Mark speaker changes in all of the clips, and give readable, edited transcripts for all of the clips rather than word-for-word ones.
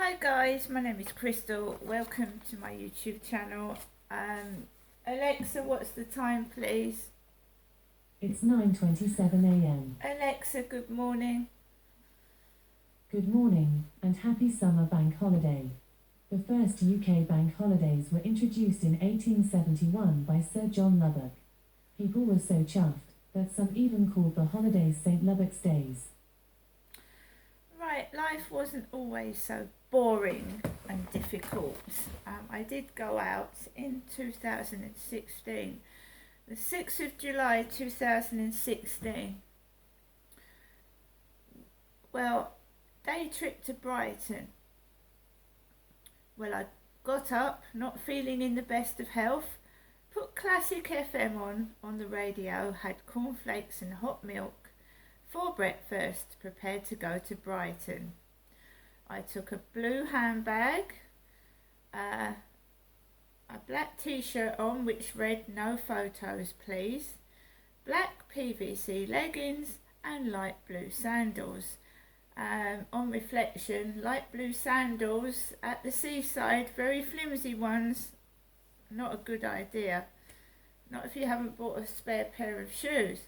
Speaker 1: Hi guys, my name is Crystal. Welcome to my YouTube channel. Alexa, what's the time please?
Speaker 2: It's 9:27 a.m.
Speaker 1: Alexa, good morning.
Speaker 2: Good morning, and happy summer bank holiday. The first UK bank holidays were introduced in 1871 by Sir John Lubbock. People were so chuffed that some even called the holidays St. Lubbock's Days.
Speaker 1: Right, life wasn't always so boring and difficult. I did go out in 2016, the 6th of July 2016. Well, day trip to Brighton. Well, I got up, not feeling in the best of health, put Classic FM on the radio, had cornflakes and hot milk for breakfast, prepared to go to Brighton. I took a blue handbag, a black t-shirt on which read "No photos please", black PVC leggings and light blue sandals. On reflection, light blue sandals at the seaside, very flimsy ones, not a good idea. Not if you haven't bought a spare pair of shoes.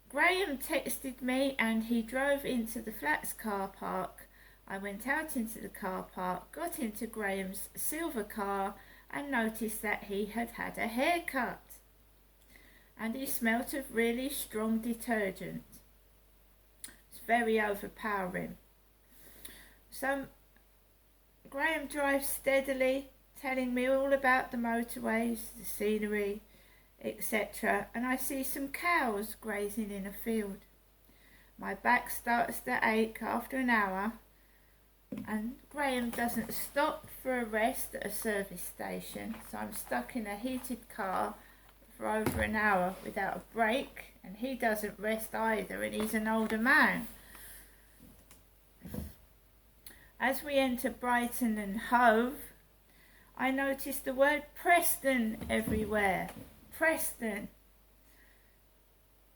Speaker 1: Graham texted me and he drove into the flats car park. I went out into the car park, got into Graham's silver car and noticed that he had had a haircut. And he smelt of really strong detergent. It's very overpowering. So Graham drives steadily, telling me all about the motorways, the scenery, etc. And I see some cows grazing in a field. My back starts to ache after an hour, and Graham doesn't stop for a rest at a service station, so I'm stuck in a heated car for over an hour without a break, and he doesn't rest either, and he's an older man. As we enter Brighton and Hove, I notice the word Preston everywhere. Preston.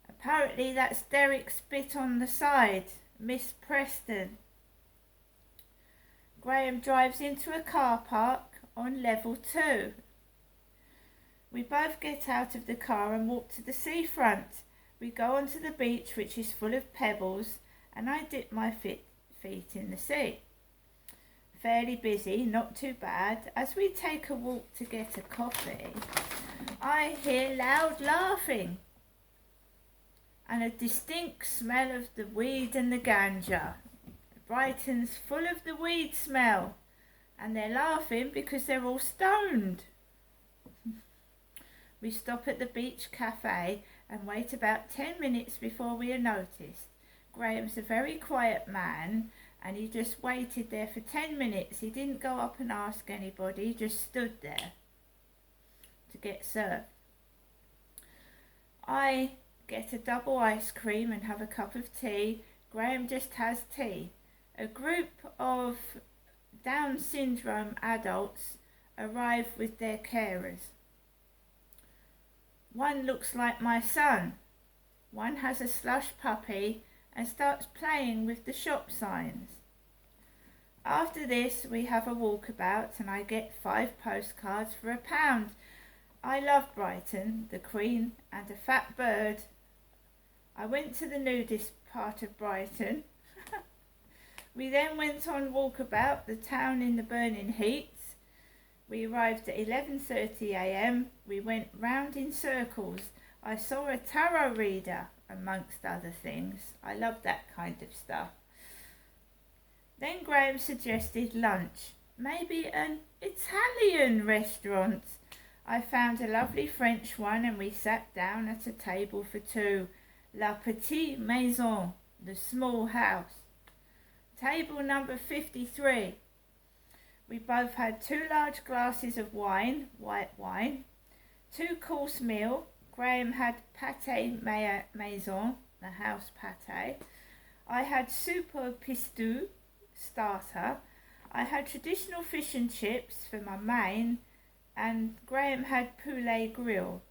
Speaker 1: Apparently that's Derek's bit on the side, Miss Preston. Graham drives into a car park on level 2. We both get out of the car and walk to the seafront. We go onto the beach, which is full of pebbles, and I dip my feet in the sea. Fairly busy, not too bad. As we take a walk to get a coffee, I hear loud laughing and a distinct smell of the weed and the ganja. Brighton's full of the weed smell, and they're laughing because they're all stoned. We stop at the beach cafe and wait about 10 minutes before we are noticed. Graham's a very quiet man, and he just waited there for 10 minutes. He didn't go up and ask anybody, he just stood there to get served. I get a double ice cream and have a cup of tea. Graham just has tea. A group of Down syndrome adults arrive with their carers. One looks like my son. One has a slush puppy and starts playing with the shop signs. After this, we have a walkabout and I get 5 postcards for £1. I love Brighton, the Queen and a fat bird. I went to the nudist part of Brighton. We then went on walkabout the town in the burning heat. We arrived at 11:30 a.m. We went round in circles. I saw a tarot reader, amongst other things. I love that kind of stuff. Then Graham suggested lunch, maybe an Italian restaurant. I found a lovely French one and we sat down at a table for 2. La petite maison, the small house. Table number 53. We both had 2 large glasses of wine, white wine, 2-course meal. Graham had pâté maison, the house pâté. I had soup au pistou, starter. I had traditional fish and chips for my main, and Graham had poulet grill.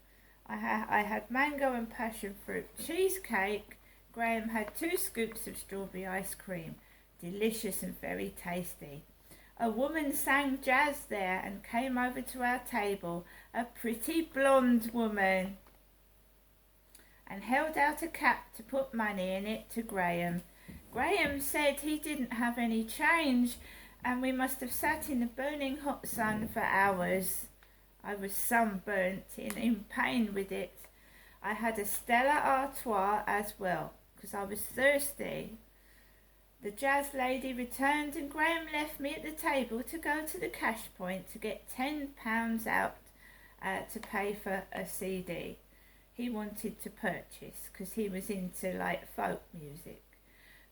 Speaker 1: I had mango and passion fruit cheesecake. Graham had 2 scoops of strawberry ice cream. Delicious and very tasty. A woman sang jazz there and came over to our table, a pretty blonde woman, and held out a cap to put money in it to Graham. Graham said he didn't have any change, and we must have sat in the burning hot sun for hours. I was sunburnt and in pain with it. I had a Stella Artois as well, because I was thirsty. The jazz lady returned and Graham left me at the table to go to the cash point to get £10 out to pay for a CD he wanted to purchase, because he was into like folk music.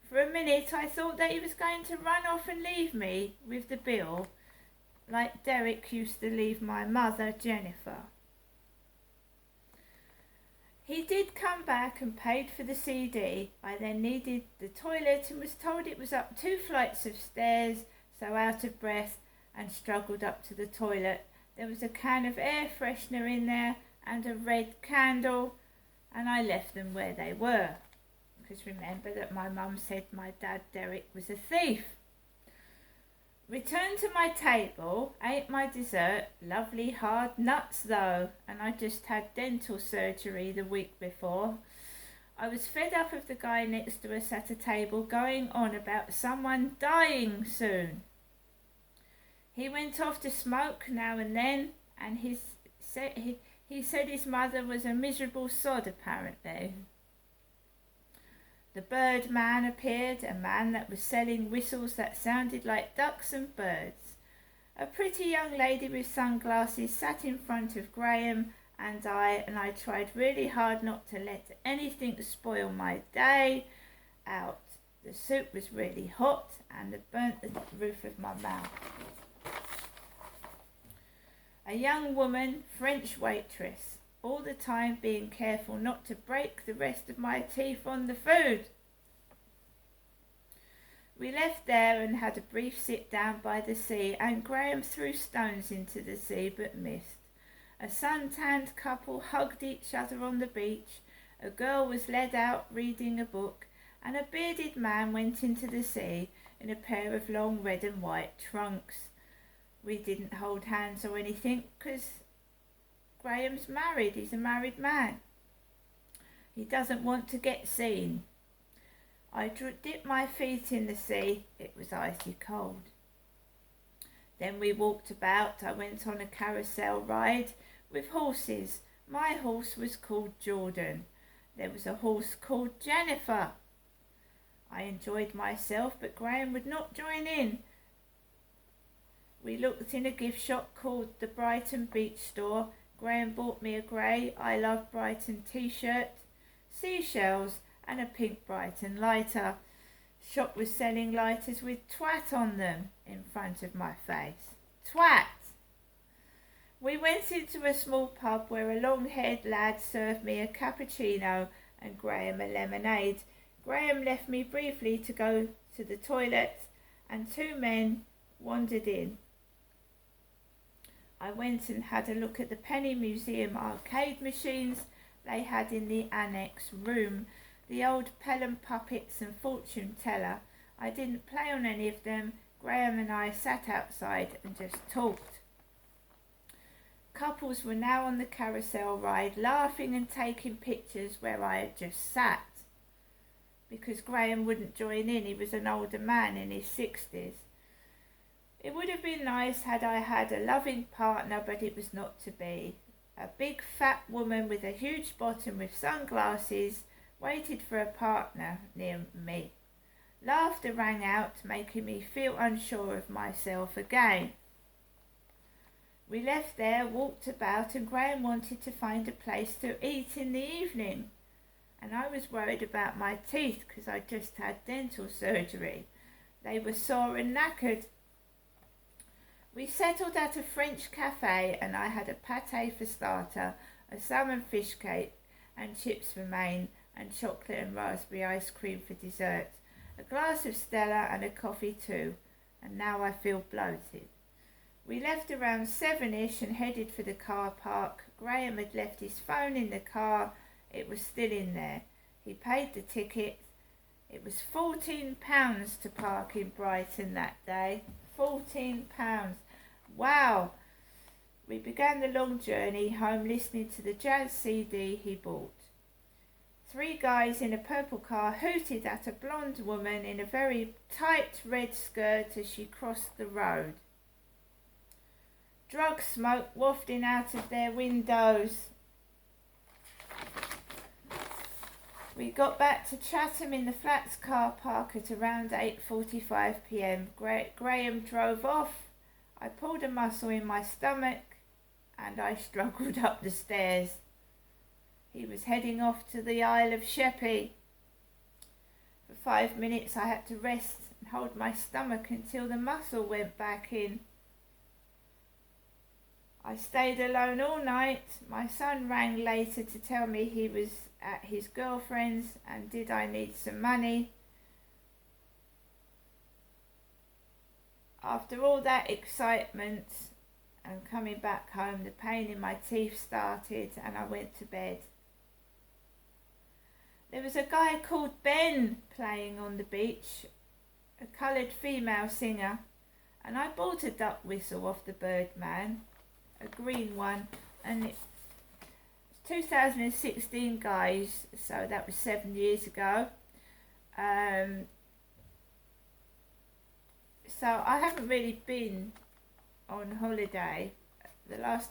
Speaker 1: For a minute I thought that he was going to run off and leave me with the bill, like Derek used to leave my mother, Jennifer. He did come back and paid for the CD. I then needed the toilet and was told it was up 2 flights of stairs, so out of breath and struggled up to the toilet. There was a can of air freshener in there and a red candle, and I left them where they were. Because remember that my mum said my dad Derek was a thief. Returned to my table, ate my dessert, lovely hard nuts though, and I just had dental surgery the week before. I was fed up of the guy next to us at a table going on about someone dying soon. He went off to smoke now and then, and he said his mother was a miserable sod apparently. The bird man appeared, a man that was selling whistles that sounded like ducks and birds. A pretty young lady with sunglasses sat in front of Graham and I tried really hard not to let anything spoil my day out. The soup was really hot and it burnt the roof of my mouth. A young woman, French waitress, all the time being careful not to break the rest of my teeth on the food. We left there and had a brief sit down by the sea, and Graham threw stones into the sea but missed. A sun-tanned couple hugged each other on the beach, a girl was led out reading a book, and a bearded man went into the sea in a pair of long red and white trunks. We didn't hold hands or anything because Graham's married, he's a married man. He doesn't want to get seen. I dipped my feet in the sea, it was icy cold. Then we walked about, I went on a carousel ride with horses. My horse was called Jordan. There was a horse called Jennifer. I enjoyed myself, but Graham would not join in. We looked in a gift shop called the Brighton Beach Store. Graham bought me a grey I Love Brighton t-shirt, seashells and a pink Brighton lighter. Shop was selling lighters with twat on them in front of my face. Twat! We went into a small pub where a long-haired lad served me a cappuccino and Graham a lemonade. Graham left me briefly to go to the toilet and 2 men wandered in. I went and had a look at the Penny Museum arcade machines they had in the annex room, the old Pelham puppets and fortune teller. I didn't play on any of them. Graham and I sat outside and just talked. Couples were now on the carousel ride, laughing and taking pictures where I had just sat. Because Graham wouldn't join in, he was an older man in his 60s. It would have been nice had I had a loving partner, but it was not to be. A big fat woman with a huge bottom with sunglasses waited for a partner near me. Laughter rang out, making me feel unsure of myself again. We left there, walked about, and Graham wanted to find a place to eat in the evening. And I was worried about my teeth because I just had dental surgery. They were sore and knackered. We settled at a French cafe and I had a pâté for starter, a salmon fish cake and chips for main, and chocolate and raspberry ice cream for dessert, a glass of Stella and a coffee too, and now I feel bloated. We left around 7ish and headed for the car park. Graham had left his phone in the car, it was still in there. He paid the ticket. It was £14 to park in Brighton that day. £14. Wow. We began the long journey home listening to the jazz CD he bought. 3 guys in a purple car hooted at a blonde woman in a very tight red skirt as she crossed the road. Drug smoke wafting out of their windows. We got back to Chatham in the Flats car park at around 8:45 p.m. Graham drove off. I pulled a muscle in my stomach and I struggled up the stairs. He was heading off to the Isle of Sheppey. For 5 minutes I had to rest and hold my stomach until the muscle went back in. I stayed alone all night. My son rang later to tell me he was at his girlfriend's and did I need some money. After all that excitement and coming back home, the pain in my teeth started and I went to bed. There was a guy called Ben playing on the beach, a coloured female singer, and I bought a duck whistle off the Birdman, a green one, and it's 2016, guys, so that was 7 years ago. So I haven't really been on holiday. The last